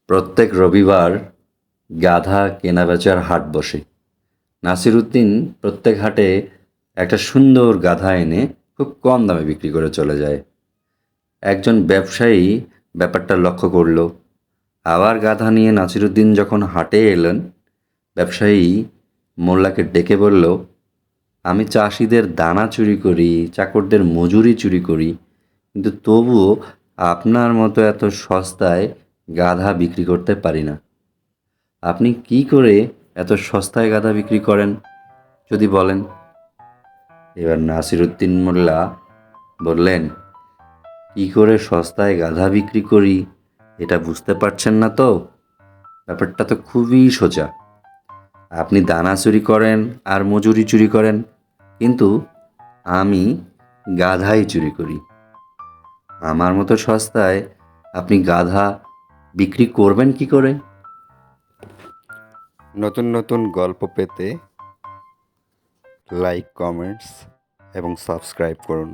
প্রত্যেক রবিবার গাধা কেনাবেচার হাট বসে। নাসিরুদ্দিন প্রত্যেক হাটে একটা সুন্দর গাধা এনে খুব কম দামে বিক্রি করে চলে যায়। একজন ব্যবসায়ী ব্যাপারটা লক্ষ্য করল। আবার গাধা নিয়ে নাসিরুদ্দিন যখন হাটে এলেন, ব্যবসায়ী মোল্লাকে ডেকে বলল, আমি চাষিদের দানা চুরি করি, চাকরদের মজুরি চুরি করি, কিন্তু তবুও আপনার মতো এত সস্তায় গাধা বিক্রি করতে পারি না। আপনি কি করে এত সস্তায় গাধা বিক্রি করেন যদি বলেন? এবার নাসিরুদ্দিন মোল্লা বললেন, কি করে সস্তায় গাধা বিক্রি করি এটা বুঝতে পারছেন না তো? ব্যাপারটা তো খুবই সোজা। আপনি দানা চুরি করেন আর মজুরি চুরি করেন, কিন্তু আমি গাধাই চুরি করি। আমার মতো সস্তায় আপনি গাধা বিক্রি করবেন কি করে? নতুন নতুন গল্প পেতে লাইক, কমেন্টস এবং সাবস্ক্রাইব করুন।